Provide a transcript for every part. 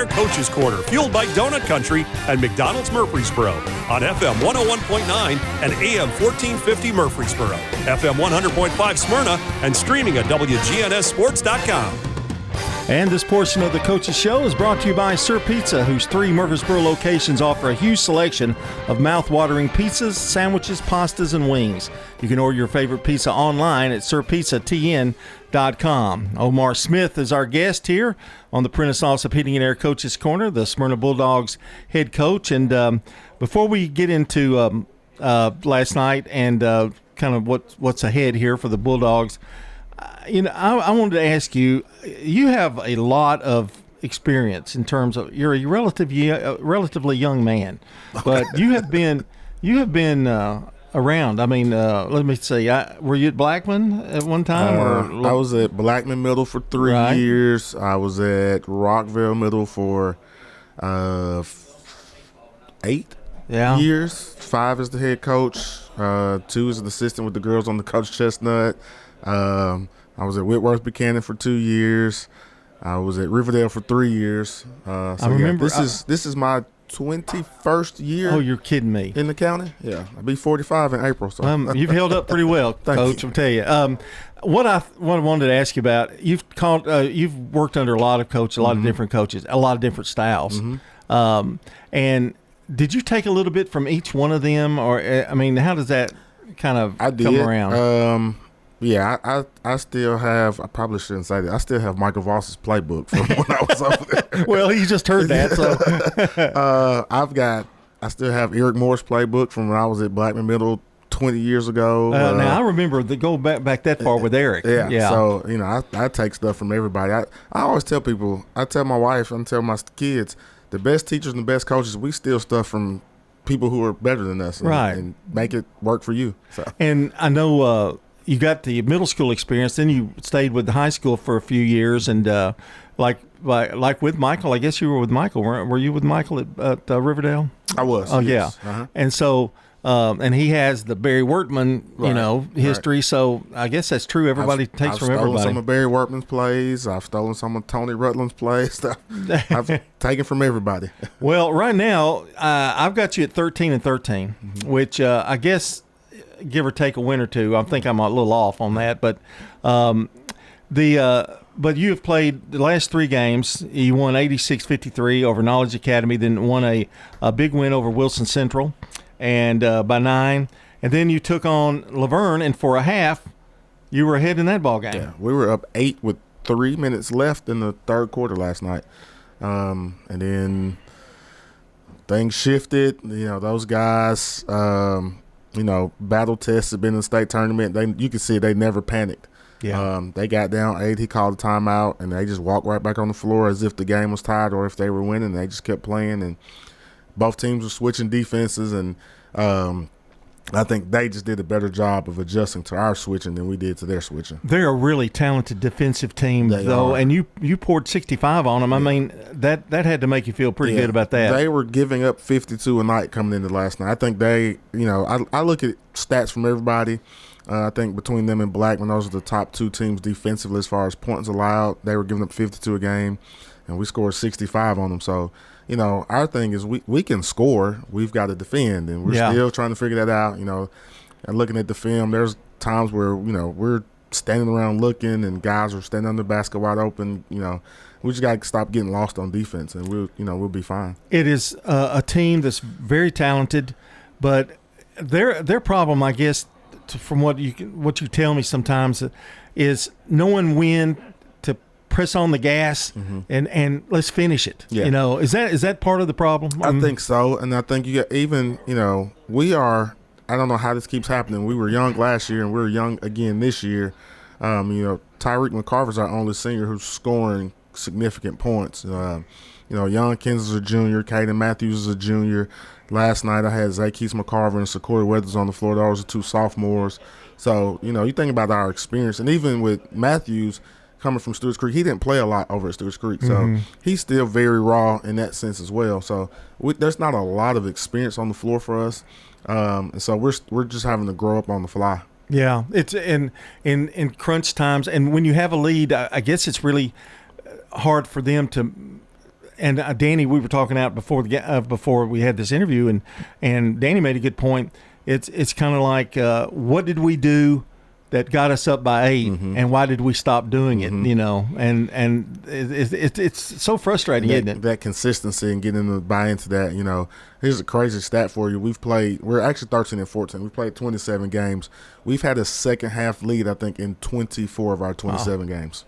Air Coaches Corner, fueled by Donut Country and McDonald's Murfreesboro on FM 101.9 and AM 1450 Murfreesboro, FM 100.5 Smyrna, and streaming at WGNSSports.com. And this portion of the Coach's Show is brought to you by Sir Pizza, whose 3 Murfreesboro locations offer a huge selection of mouth-watering pizzas, sandwiches, pastas, and wings. You can order your favorite pizza online at sirpizzatn.com. Omar Smith is our guest here on the Prentice Allsup Heating and Air Coach's Corner, the Smyrna Bulldogs head coach. And before we get into last night and kind of what's ahead here for the Bulldogs, I wanted to ask you, you have a lot of experience in terms of you're a relatively young man, but you have been around. I mean, let me see. Were you at Blackman at one time? I was at Blackman Middle for 3 years. I was at Rockville Middle for 8 years. 5 as the head coach. 2 as an assistant with the girls on the Coach Chestnut. I was at Whitworth Buchanan for 2 years. I was at Riverdale for 3 years. I remember this is my 21st year. Oh, you're kidding me! In the county, yeah, I'll be 45 in April. So you've held up pretty well, Coach. I'll tell you. What I wanted to ask you about, you've worked under a lot of coaches, a lot of different coaches, a lot of different styles, and did you take a little bit from each one of them, or I mean, how does that kind of come around? Yeah, I still have – I probably shouldn't say that. I still have Michael Voss's playbook from when I was over there. Well, you just heard that. So I still have Eric Moore's playbook from when I was at Blackman Middle 20 years ago. Now, I remember go back that far with Eric. Yeah. So, I take stuff from everybody. I always tell people – I tell my wife and tell my kids, the best teachers and the best coaches, we steal stuff from people who are better than us and make it work for you. So. And I know you got the middle school experience, then you stayed with the high school for a few years, and like with Michael, I guess you were with Michael. Were you with Michael at Riverdale? I was. Oh, yes. Yeah. Uh-huh. And so, and he has the Barry Wortman, history. Right. So I guess that's true. Everybody takes from everybody. I've stolen some of Barry Wortman's plays. I've stolen some of Tony Rutland's plays. I've taken from everybody. Well, right now, I've got you at 13-13, which I guess, give or take a win or two. I think I'm a little off on that, but but you have played the last 3 games. You won 86-53 over Knowledge Academy, then won a big win over Wilson Central, and by 9. And then you took on Laverne, and for a half, you were ahead in that ball game. Yeah, we were up 8 with 3 minutes left in the third quarter last night, and then things shifted. Those guys. Battle tests have been in the state tournament. You can see they never panicked. Yeah. They got down 8. He called a timeout, and they just walked right back on the floor as if the game was tied or if they were winning. They just kept playing, and both teams were switching defenses, and I think they just did a better job of adjusting to our switching than we did to their switching. They're a really talented defensive team, though, and you poured 65 on them. Yeah. I mean, that had to make you feel pretty good about that. They were giving up 52 a night coming into last night. I think they, I look at stats from everybody. I think between them and Blackman, those are the top 2 teams defensively as far as points allowed. They were giving up 52 a game, and we scored 65 on them. So, our thing is we can score. We've got to defend, and we're still trying to figure that out. And looking at the film, there's times where, we're standing around looking and guys are standing on the basket wide open. We just got to stop getting lost on defense, and we'll be fine. It is a team that's very talented, but their problem, I guess, from what you tell me sometimes, is knowing when to press on the gas and let's finish it. Yeah. Is that part of the problem? I think so, and I think we are. I don't know how this keeps happening. We were young last year, and we're young again this year. Tyreek McCarver's our only senior who's scoring significant points. Young Kins is a junior. Caden Matthews is a junior. Last night I had Zackees McCarver and Sequoia Weathers on the floor. Those are 2 sophomores. So, you think about our experience. And even with Matthews coming from Stewart's Creek, he didn't play a lot over at Stewart's Creek. So he's still very raw in that sense as well. So there's not a lot of experience on the floor for us. And so we're just having to grow up on the fly. Yeah, it's in crunch times. And when you have a lead, I guess it's really hard for them to Danny, we were talking out before we had this interview, and Danny made a good point. It's kind of like what did we do that got us up by 8, and why did we stop doing it? You know, and it's so frustrating, isn't it? That consistency and getting them to buy into that. You know, here's a crazy stat for you. We're actually 13-14. We played 27 games. We've had a second half lead, I think, in 24 of our 27 games.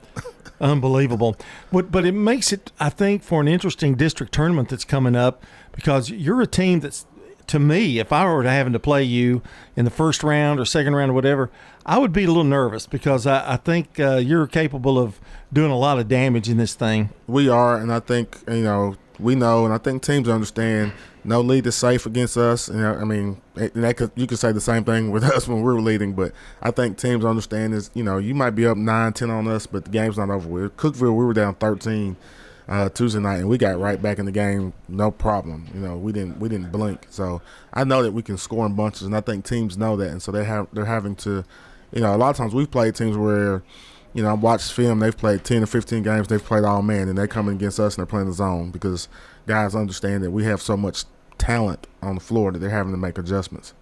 Unbelievable. But it makes it, I think, for an interesting district tournament that's coming up, because you're a team that's, to me, if I were having to play you in the first round or second round or whatever, I would be a little nervous, because I think you're capable of doing a lot of damage in this thing. We are, and I think, we know, and I think teams understand no lead is safe against us. I mean, you could say the same thing with us when we're leading, but I think teams understand is, you might be up 9-10 on us, but the game's not over with. Cookeville, we were down 13 Tuesday night, and we got right back in the game, no problem. We didn't blink. So I know that we can score in bunches, and I think teams know that, and so they're having to, a lot of times we've played teams where, I watched film, they've played 10 or 15 games, they've played all man, and they're coming against us and they're playing the zone, because guys understand that we have so much talent on the floor that they're having to make adjustments.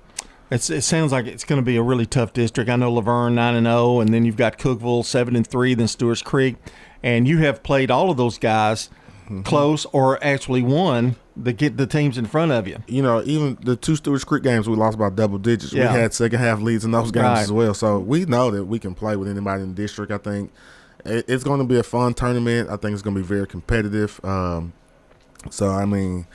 It sounds like it's going to be a really tough district. I know Laverne 9-0, and then you've got Cookeville 7-3, then Stewart's Creek, and you have played all of those guys close or actually won to get the teams in front of you. Even the 2 Stewart's Creek games, we lost by double digits. Yeah. We had second half leads in those games as well. So we know that we can play with anybody in the district. I think it's going to be a fun tournament. I think it's going to be very competitive. So, I mean,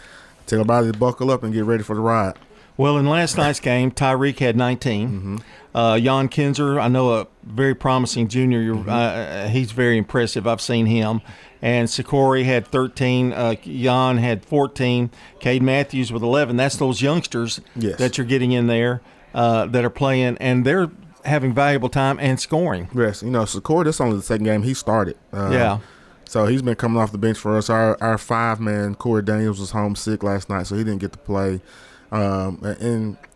tell everybody to buckle up and get ready for the ride. Well, in last night's game, Tyreek had 19. Jan Kinzer, I know, a very promising junior. He's very impressive. I've seen him. And Sikori had 13. Jan had 14. Cade Matthews with 11. That's those youngsters that you're getting in there that are playing, and they're having valuable time and scoring. Yes, Sikori, that's only the second game he started. So he's been coming off the bench for us. Our 5-man, Corey Daniels, was home sick last night, so he didn't get to play. I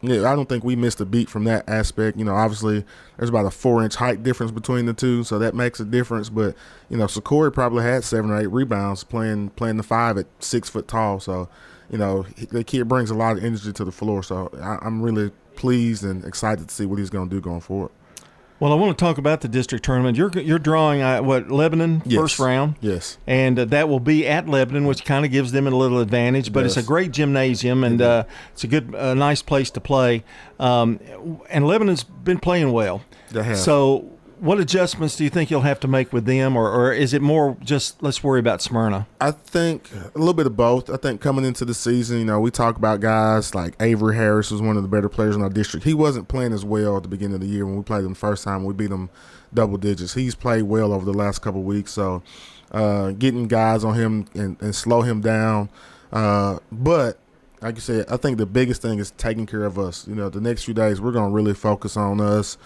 don't think we missed a beat from that aspect. Obviously there's about a 4-inch height difference between the two, so that makes a difference. But Sikori probably had 7 or 8 rebounds playing the 5 at 6 foot tall. So the kid brings a lot of energy to the floor. So I'm really pleased and excited to see what he's going to do going forward. Well, I want to talk about the district tournament. You're drawing Lebanon first round. Yes. And that will be at Lebanon, which kind of gives them a little advantage. But it's a great gymnasium, and it's a nice place to play. And Lebanon's been playing well. They have. So what adjustments do you think you'll have to make with them, or is it more just let's worry about Smyrna? I think a little bit of both. I think coming into the season, we talk about guys like Avery Harris, who's one of the better players in our district. He wasn't playing as well at the beginning of the year when we played him the first time. We beat him double digits. He's played well over the last couple of weeks, so getting guys on him and slow him down. But like you said, I think the biggest thing is taking care of us. The next few days we're going to really focus on us.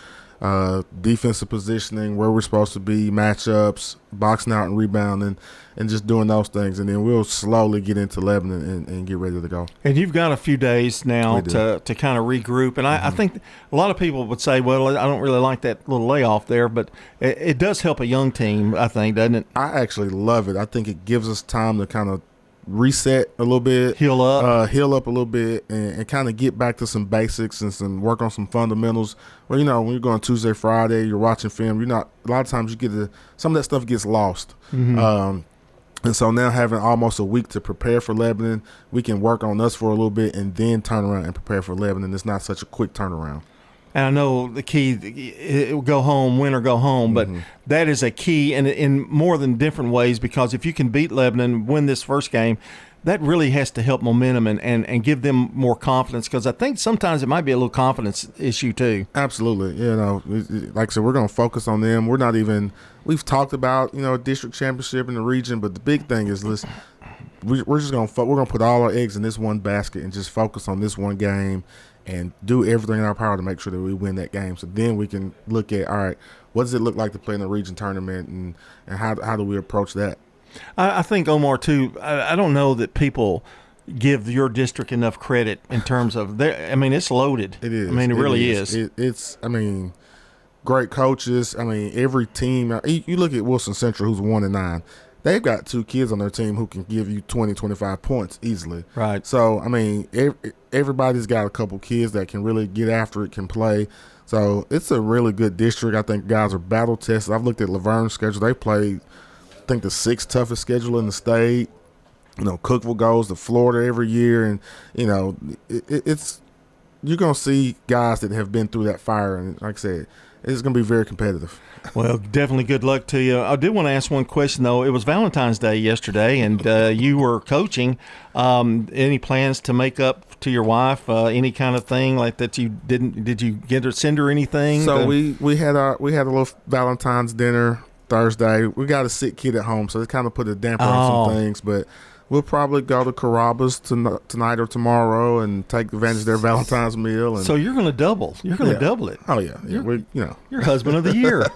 Defensive positioning, where we're supposed to be, matchups, boxing out and rebounding, and just doing those things. And then we'll slowly get into Lebanon and get ready to go. And you've got a few days now to kind of regroup. And I think a lot of people would say, well, I don't really like that little layoff there, but it does help a young team, I think, doesn't it? I actually love it. I think it gives us time to kind of reset a little bit, heal up a little bit, and kind of get back to some basics and some work on some fundamentals. Well, when you're going Tuesday, Friday, you're watching film, a lot of times you get some of that stuff gets lost. And so now having almost a week to prepare for Lebanon, we can work on us for a little bit and then turn around and prepare for Lebanon. It's not such a quick turnaround. And I know the key, go home, win or go home, but that is a key in more than different ways, because if you can beat Lebanon, win this first game, that really has to help momentum and give them more confidence, because I think sometimes it might be a little confidence issue too. Absolutely. Like I said, we're going to focus on them. We've talked about, a district championship in the region, but the big thing is, listen, we're just going to put all our eggs in this one basket and just focus on this one game and do everything in our power to make sure that we win that game. So then we can look at, all right, what does it look like to play in a region tournament, and how do we approach that? I think, Omar, too, I don't know that people give your district enough credit in terms of it's loaded. It is. It really is. It's great coaches. Every team. You look at Wilson Central, who's 1-9. they've got 2 kids on their team who can give you 20, 25 points easily. Right. So, I mean, everybody's got a couple kids that can really get after it, can play. So, it's a really good district. I think guys are battle tested. I've looked at Laverne's schedule. They played, I think, the 6th toughest schedule in the state. You know, Cookeville goes to Florida every year. And, you know, it's you're going to see guys that have been through that fire. And like I said, it's going to be very competitive. Well, definitely good luck to you. I did want to ask one question, though. It was Valentine's Day yesterday, and you were coaching. Any plans to make up to your wife? Any kind of thing like that you didn't? Did you send her anything? So we had a little Valentine's dinner Thursday. We got a sick kid at home, so it kind of put a damper on some things, but. We'll probably go to Carrabba's tonight or tomorrow and take advantage of their Valentine's meal. And so you're going to double. You're going to double it. Oh yeah, You're husband of the year.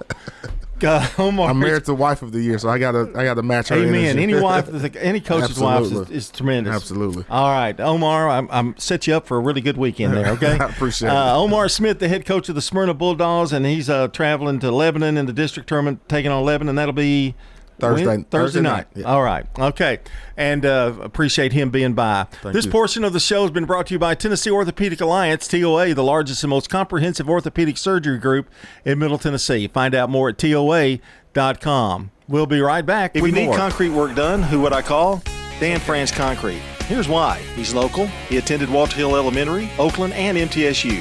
Omar, I'm married to wife of the year, so I got to match her. Amen. Energy. Any coach's wife is tremendous. Absolutely. All right, Omar, I'm set you up for a really good weekend there. Okay. I appreciate it. Omar Smith, the head coach of the Smyrna Bulldogs, and he's traveling to Lebanon in the district tournament, taking on Lebanon. That'll be. Thursday night. Yeah. All right. Okay. And appreciate him being by. This portion of the show has been brought to you by Tennessee Orthopedic Alliance, TOA, the largest and most comprehensive orthopedic surgery group in Middle Tennessee. Find out more at TOA.com. We'll be right back. If you need concrete work done, who would I call? Dan France Concrete. Here's why. He's local. He attended Walter Hill Elementary, Oakland, and MTSU.